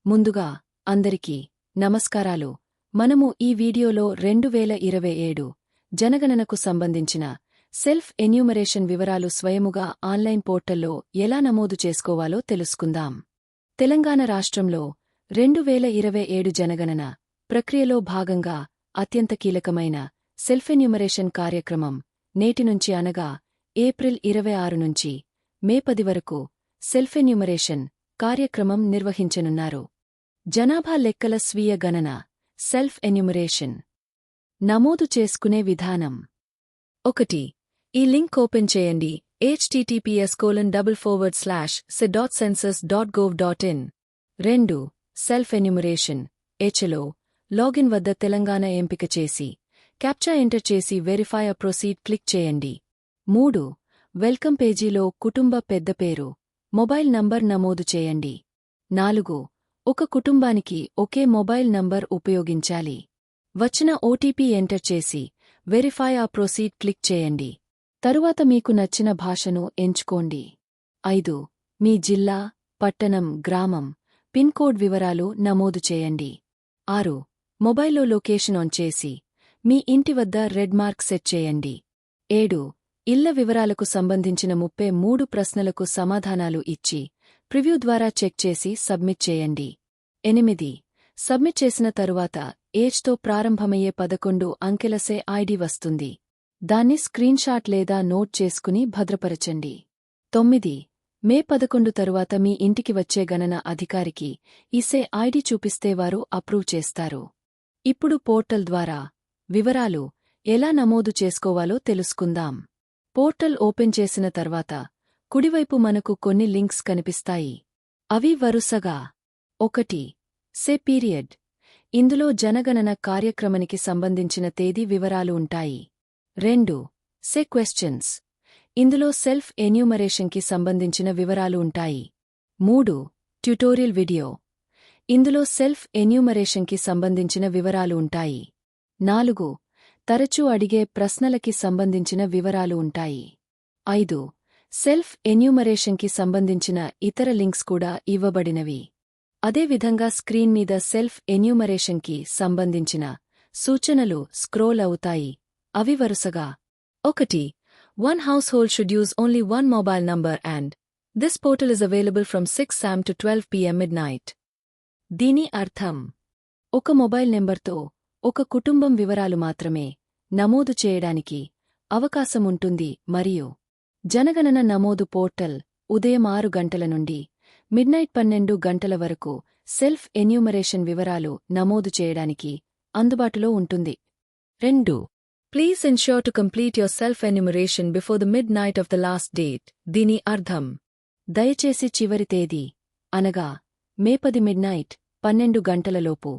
ముందుగా అందరికీ నమస్కారాలు. మనము ఈ వీడియోలో 2027 జనగణనకు సంబంధించిన సెల్ఫ్ ఎన్యూమరేషన్ వివరాలు స్వయముగా ఆన్లైన్ పోర్టల్లో ఎలా నమోదు చేసుకోవాలో తెలుసుకుందాం. తెలంగాణ రాష్ట్రంలో 2027 జనగణన ప్రక్రియలో భాగంగా అత్యంత కీలకమైన సెల్ఫ్ ఎన్యూమరేషన్ కార్యక్రమం నేటి నుంచి అనగా ఏప్రిల్ 26 నుంచి మే 10 వరకు సెల్ఫ్ ఎన్యూమరేషన్ కార్యక్రమం నిర్వహించనున్నారు. జనాభా లెక్కల స్వీయ గణన సెల్ఫ్ ఎన్యూమరేషన్ నమోదు చేసుకునే విధానం. 1. ఈ లింక్ ఓపెన్ చేయండి https://se.census.gov.in. 2. సెల్ఫ్ ఎన్యూమరేషన్ హెచ్లో లాగిన్ వద్ద తెలంగాణ ఎంపిక చేసి క్యాప్చా ఎంటర్ చేసి వెరిఫై అ ప్రొసీడ్ క్లిక్ చేయండి. 3. వెల్కమ్ పేజీలో కుటుంబ పెద్ద పేరు, మొబైల్ నంబర్ నమోదు చేయండి. 4. ఒక కుటుంబానికి ఒకే మొబైల్ నంబర్ ఉపయోగించాలి. వచ్చిన ఓటీపీ ఎంటర్ చేసి వెరిఫై ఆ ప్రొసీడ్ క్లిక్ చేయండి. తరువాత మీకు నచ్చిన భాషను ఎంచుకోండి. 5. మీ జిల్లా, పట్టణం, గ్రామం, పిన్ కోడ్ వివరాలు నమోదు చేయండి. 6. మొబైల్లో లొకేషన్ ఆన్ చేసి మీ ఇంటి వద్ద రెడ్ మార్క్ సెట్ చేయండి. 7. ఇళ్ల వివరాలకు సంబంధించిన 33 ప్రశ్నలకు సమాధానాలు ఇచ్చి ప్రివ్యూ ద్వారా చెక్ చేసి సబ్మిట్ చేయండి. 8. సబ్మిట్ చేసిన తరువాత ఏజ్తో ప్రారంభమయ్యే 11 అంకెల సే ఐడి వస్తుంది. దాన్ని స్క్రీన్షాట్ లేదా నోట్ చేసుకుని భద్రపరచండి. 9. మే 11 తరువాత మీ ఇంటికి వచ్చే గణన అధికారికి ఈ సే ఐడి చూపిస్తే వారు అప్రూవ్ చేస్తారు. ఇప్పుడు పోర్టల్ ద్వారా వివరాలు ఎలా నమోదు చేసుకోవాలో తెలుసుకుందాం. పోర్టల్ ఓపెన్ చేసిన తర్వాత కుడివైపు మనకు కొన్ని లింక్స్ కనిపిస్తాయి. అవి వరుసగా 1. సే పీరియడ్. ఇందులో జనగణన కార్యక్రమానికి సంబంధించిన తేదీ వివరాలు ఉంటాయి. 2. సే క్వశ్చన్స్. ఇందులో సెల్ఫ్ ఎన్యూమరేషన్కి సంబంధించిన వివరాలు ఉంటాయి. 3. Tutorial video. ఇందులో సెల్ఫ్ ఎన్యూమరేషన్కి సంబంధించిన వివరాలు ఉంటాయి. 4. తరచూ అడిగే ప్రశ్నలకి సంబంధించిన వివరాలు ఉంటాయి. 5. సెల్ఫ్ ఎన్యూమరేషన్కి సంబంధించిన ఇతర లింక్స్ కూడా ఇవ్వబడినవి. అదేవిధంగా స్క్రీన్ మీద సెల్ఫ్ ఎన్యూమరేషన్కి సంబంధించిన సూచనలు స్క్రోల్ అవుతాయి. అవి వరుసగా 1. One household should use only one mobile number and this portal is available from 6 am to 12 pm midnight. దీని అర్థం ఒక మొబైల్ నెంబర్తో ఒక కుటుంబం వివరాలు మాత్రమే నమోదు చేయడానికి అవకాశముంటుంది మరియు జనగణన నమోదు పోర్టల్ ఉదయం 6 గంటల నుండి మిడ్నైట్ 12 గంటల వరకు సెల్ఫ్ ఎన్యూమరేషన్ వివరాలు నమోదు చేయడానికి అందుబాటులో ఉంటుంది. 2. Please ensure to complete your self-enumeration before the midnight of the last date. దీని అర్థం దయచేసి చివరి తేదీ అనగా మే 10 మిడ్నైట్ 12 గంటలలోపు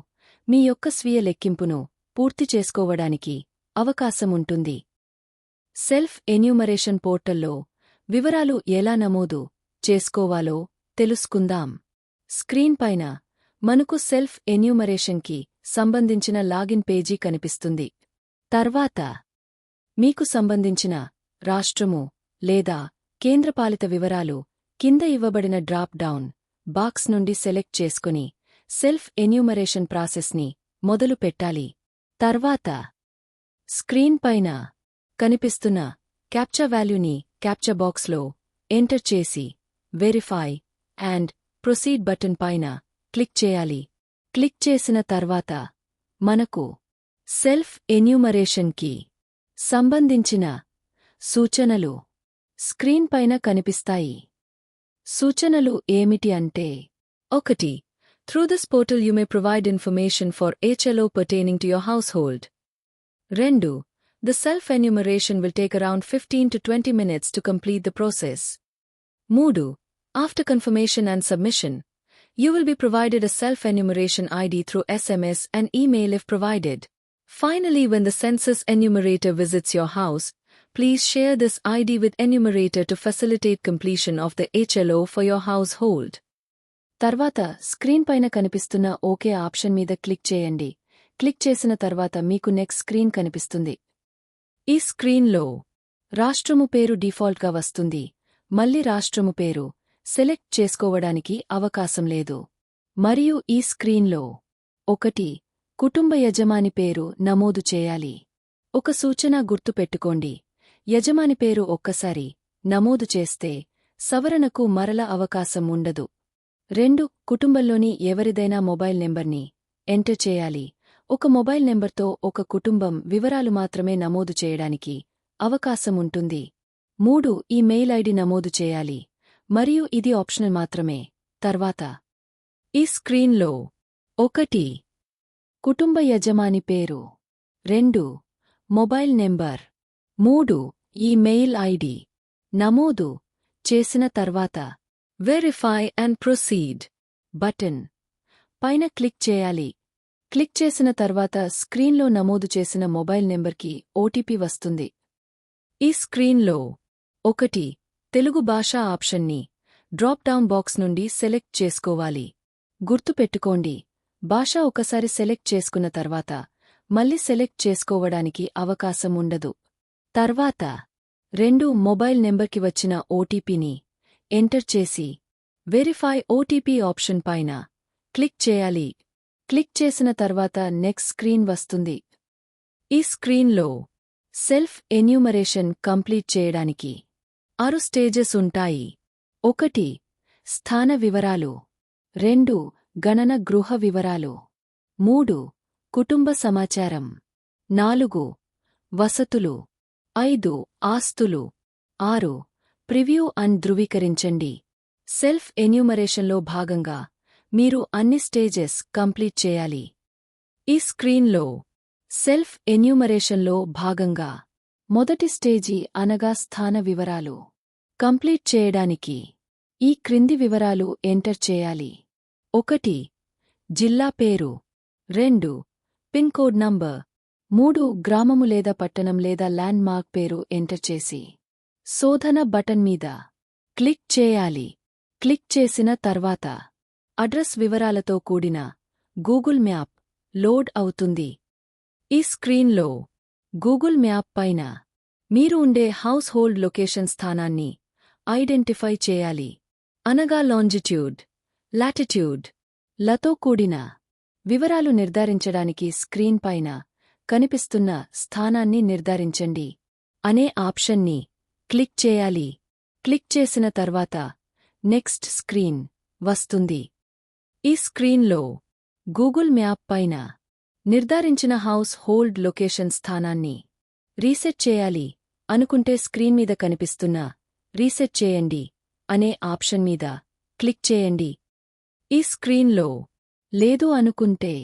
మీ యొక్క స్వీయ లెక్కింపును పూర్తి చేసుకోవడానికి అవకాశముంటుంది. సెల్ఫ్ ఎన్యూమరేషన్ పోర్టల్లో వివరాలు ఎలా నమోదు చేసుకోవాలో తెలుసుకుందాం. స్క్రీన్ పైన మనకు సెల్ఫ్ ఎన్యూమరేషన్కి సంబంధించిన లాగిన్ పేజీ కనిపిస్తుంది. తర్వాత మీకు సంబంధించిన రాష్ట్రము లేదా కేంద్రపాలిత వివరాలు కింద ఇవ్వబడిన డ్రాప్ డౌన్ బాక్స్ నుండి సెలెక్ట్ చేసుకుని సెల్ఫ్ ఎన్యూమరేషన్ ప్రాసెస్ని మొదలు పెట్టాలి. తర్వాత స్క్రీన్ పైన కనిపిస్తున్న క్యాప్చా వాల్యూని క్యాప్చా బాక్స్లో ఎంటర్ చేసి వెరిఫై అండ్ ప్రొసీడ్ బటన్ పైన క్లిక్ చేయాలి. క్లిక్ చేసిన తర్వాత మనకు సెల్ఫ్ ఎన్యూమరేషన్కి సంబంధించిన సూచనలు స్క్రీన్ పైన కనిపిస్తాయి. సూచనలు ఏమిటి అంటే 1. Through this portal you may provide information for HLO pertaining to your household. 2. The self-enumeration will take around 15 to 20 minutes to complete the process. 3. After confirmation and submission, you will be provided a self-enumeration ID through SMS and email if provided. Finally, when the census enumerator visits your house, please share this ID with enumerator to facilitate completion of the HLO for your household. తర్వాత screen పైన కనిపిస్తున్న okay option మీద click చేయండి. Click చేసిన తర్వాత మీకు next screen కనిపిస్తుంది. ఈ స్క్రీన్లో రాష్ట్రము పేరు డిఫాల్ట్గా వస్తుంది. మళ్ళీ రాష్ట్రము పేరు సెలెక్ట్ చేసుకోవడానికి అవకాశం లేదు. మరియు ఈ స్క్రీన్లో 1. కుటుంబ యజమాని పేరు నమోదు చేయాలి. ఒక సూచన గుర్తుపెట్టుకోండి. యజమాని పేరు ఒక్కసారి నమోదు చేస్తే సవరణకు మరల అవకాశం ఉండదు. 2. కుటుంబంలోని ఎవరిదైనా మొబైల్ నెంబర్ని ఎంటర్ చేయాలి. ఒక మొబైల్ నెంబర్తో ఒక కుటుంబం వివరాలు మాత్రమే నమోదు చేయడానికి అవకాశం ఉంటుంది. 3. ఈ మెయిల్ ఐడి నమోదు చేయాలి, మరియు ఇది ఆప్షనల్ మాత్రమే. తర్వాత ఈ స్క్రీన్లో 1. కుటుంబ యజమాని పేరు, 2. Mobile number, 3. ఈ మెయిల్ ఐడి నమోదు చేసిన తర్వాత వెరిఫై అండ్ ప్రొసీడ్ బటన్ పైన క్లిక్ చేయాలి. క్లిక్ చేసిన తర్వాత స్క్రీన్లో నమోదు చేసిన మొబైల్ నెంబర్కి ఓటీపీ వస్తుంది. ఈ స్క్రీన్లో 1. తెలుగు భాషా ఆప్షన్ని డ్రాప్ డౌన్ బాక్స్ నుండి సెలెక్ట్ చేసుకోవాలి. గుర్తుపెట్టుకోండి, భాష ఒకసారి సెలెక్ట్ చేసుకున్న తర్వాత మళ్ళీ సెలెక్ట్ చేసుకోవడానికి అవకాశం ఉండదు. తర్వాత 2. మొబైల్ నెంబర్కి వచ్చిన ఓటీపీని ఎంటర్ చేసి వెరిఫై ఓటీపీ ఆప్షన్ పైన క్లిక్ చేయాలి. క్లిక్ చేసిన తర్వాత నెక్స్ట్ స్క్రీన్ వస్తుంది. ఈ స్క్రీన్లో సెల్ఫ్ ఎన్యూమరేషన్ కంప్లీట్ చేయడానికి 6 స్టేజెస్ ఉంటాయి. 1. స్థాన వివరాలు, 2. గణన గృహ వివరాలు, 3. కుటుంబ సమాచారం, 4. వసతులు, 5. ఆస్తులు, 6. ప్రివ్యూ అండ్ ధృవీకరించండి. సెల్ఫ్ ఎన్యూమరేషన్లో భాగంగా మీరు అన్ని స్టేజెస్ కంప్లీట్ చేయాలి. ఈ స్క్రీన్లో సెల్ఫ్ ఎన్యూమరేషన్లో భాగంగా మొదటి స్టేజి అనగా స్థాన వివరాలు కంప్లీట్ చేయడానికి ఈ క్రింది వివరాలు ఎంటర్ చేయాలి. 1. జిల్లా పేరు, 2. Pin code number, 3. గ్రామము లేదా పట్టణం లేదా ల్యాండ్ మార్క్ పేరు ఎంటర్ చేసి శోధన బటన్ మీద క్లిక్ చేయాలి. క్లిక్ చేసిన తర్వాత అడ్రస్ వివరాలతో కూడిన గూగుల్ మ్యాప్ లోడ్ అవుతుంది. ఈ స్క్రీన్లో గూగుల్ మ్యాప్ పైన మీరు ఉండే హౌస్ హోల్డ్ లొకేషన్ స్థానాన్ని ఐడెంటిఫై చేయాలి. అనగా లాంజిట్యూడ్, లాటిట్యూడ్ లతో కూడిన వివరాలు నిర్ధారించడానికి స్క్రీన్ పైన కనిపిస్తున్న స్థానాన్ని నిర్ధారించండి అనే ఆప్షన్ని క్లిక్ చేయాలి. క్లిక్ చేసిన తర్వాత నెక్స్ట్ స్క్రీన్ వస్తుంది. ఈ స్క్రీన్లో గూగుల్ మ్యాప్ పైన నిర్ధారించిన హౌస్ హోల్డ్ లొకేషన్ స్థానాన్ని రీసెట్ చేయాలి అనుకుంటే స్క్రీన్ మీద కనిపిస్తున్న రీసెట్ చేయండి అనే ఆప్షన్ మీద క్లిక్ చేయండి. ఈ స్క్రీన్లో లేదు అనుకుంటే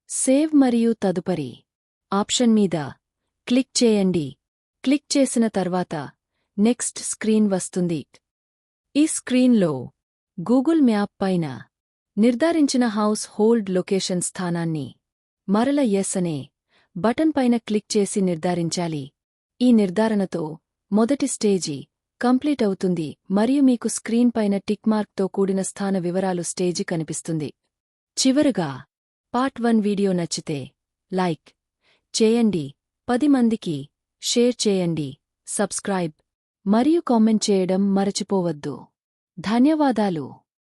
సేవ్ మరియు తదుపరి ఆప్షన్ మీద క్లిక్ చేయండి. క్లిక్ చేసిన తర్వాత నెక్స్ట్ స్క్రీన్ వస్తుంది. ఈ స్క్రీన్లో గూగుల్ మ్యాప్ పైన నిర్ధారించిన హౌస్ హోల్డ్ లొకేషన్ స్థానాన్ని మరల ఎస్ అనే బటన్ పైన క్లిక్ చేసి నిర్ధారించాలి. ఈ నిర్ధారణతో మొదటి స్టేజి కంప్లీట్ అవుతుంది మరియు మీకు స్క్రీన్ పైన టిక్ మార్క్తో కూడిన స్థాన వివరాలు స్టేజి కనిపిస్తుంది. చివరగా పార్ట్ 1 వీడియో నచ్చితే లైక్ చేయండి, 10 మందికి షేర్ చేయండి, సబ్స్క్రైబ్ మరియు కామెంట్ చేయడం మరచిపోవద్దు. ధన్యవాదాలు.